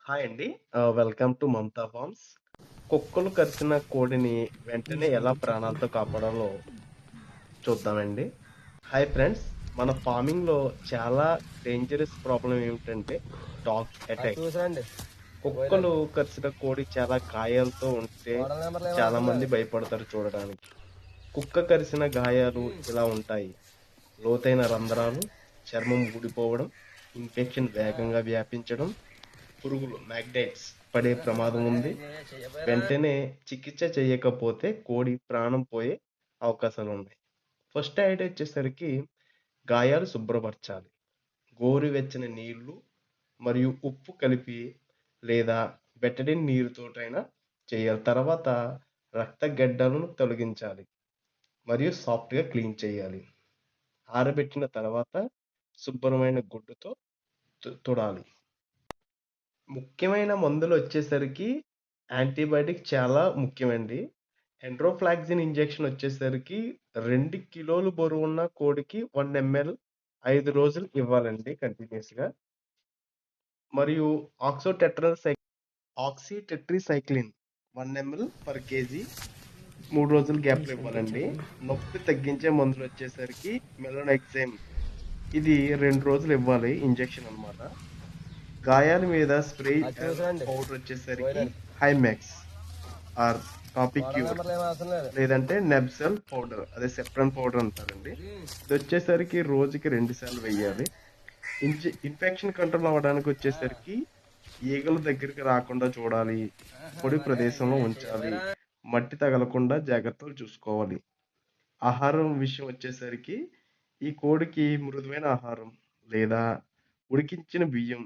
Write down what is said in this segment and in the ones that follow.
Hi అండి. Welcome to Mamata farms. కుక్కలు కరిచిన కోడిని వెంటనే ఎలా ప్రాణాలతో కాపాడాలో చూద్దామండి. Hi friends. మన ఫార్మింగ్‌లో చాలా డేంజరస్ ప్రాబ్లమ్ ఏమిటంటే డాగ్ అటాక్. చూసాండి. కుక్కలు కరిచిన కోడి చాలా గాయాలతో ఉంటే మోడల్ నెంబర్లు ఏమి చాలా అవసరం మంది లేదు. భయపడతారు చూడడానికి. కుక్క కరిసిన గాయాలు ఇలా ఉంటాయి. లోతైన రంధ్రాలు, చర్మం ఊడిపోవడం, ఇన్ఫెక్షన్ వేగంగా వ్యాపించడం, పురుగులు మ్యాగ్నైట్స్ పడే ప్రమాదం ఉంది. చెయ్యపోయారా? వెంటనే చికిత్స చేయకపోతే కోడి ప్రాణం పోయే అవకాశాలున్నాయి. ఫస్ట్ ఎయిడ్ వచ్చేసరికి గాయాలు శుభ్రపరచాలి. గోరువెచ్చని నీళ్లు మరియు ఉప్పు కలిపి లేదా బెటడిన్ నీరుతోటైనా చేయాలి. తర్వాత రక్త గడ్డలను తొలగించాలి మరియు సాఫ్ట్‌గా క్లీన్ చేయాలి. ఆరబెట్టిన తర్వాత శుభ్రమైన గుడ్డతో తుడాలి. ముఖ్యమైన మందులొచ్చేసరికి యాంటీబయాటిక్ చాలా ముఖ్యమండి. ఎండ్రోఫ్లాక్సిన్ ఇంజెక్షన్ వచ్చేసరికి 2 కిలోలు బరువున్న కోడికి 1 ఎంఎల్ 5 రోజులు ఇవ్వాలండి కంటిన్యూయస్‌గా. మరియు ఆక్సిటెట్రాసైక్లిన్ 1 ఎంఎల్ పర్ కేజీ 3 రోజుల గ్యాప్‌లో ఇవ్వాలండి. నొప్పి తగ్గించే మందులొచ్చేసరికి మెలోనెక్సైమ్ ఇది 2 రోజులు ఇవ్వాలి ఇంజెక్షన్ అన్నమాట. గాయాల మీద స్ప్రే చూసాండి. పౌడర్ వచ్చేసరికి హైమాక్స్ ఆర్ మోడల్ కాపిక్యూర్ నెంబర్లు ఏమి అవసరం లేదు. లేదంటే నెబ్సల్ పౌడర్ అదే సెప్ట్రన్ పౌడర్ అంటారండి. ఇది వచ్చేసరికి రోజుకి 2 సార్లు వేయాలి. ఇన్ఫెక్షన్ కంట్రోల్ అవ్వడానికి వచ్చేసరికి ఈగల దగ్గరికి రాకుండా చూడాలి. పొడి ప్రదేశంలో ఉంచాలి. మట్టి తగలకుండా జాగ్రత్తలు చూసుకోవాలి. ఆహారం విషయం వచ్చేసరికి ఈ కోడికి మృదువైన ఆహారం లేదా ఉడికించిన బియ్యం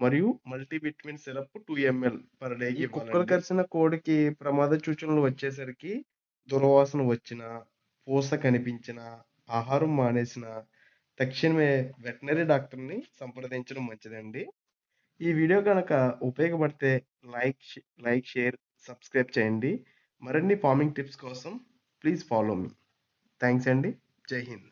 మరియు మల్టీవిటమిన్ సిరప్ 2 ఎంఎల్ పర్ డేకి ఈ కుక్కలు కరిచిన కోడికి ప్రమాద సూచనలు వచ్చేసరికి దుర్వాసన వచ్చినా, పూస కనిపించినా, ఆహారం మానేసినా తక్షణమే వెటర్నరీ డాక్టర్‌ని సంప్రదించడం మంచిదండి. ఈ వీడియో గనక ఉపయోగపడితే లైక్, షేర్, సబ్స్క్రైబ్ చేయండి. మరిన్ని ఫార్మింగ్ టిప్స్ కోసం ప్లీజ్ ఫాలో మీ. థాంక్స్ అండి. జై హింద్.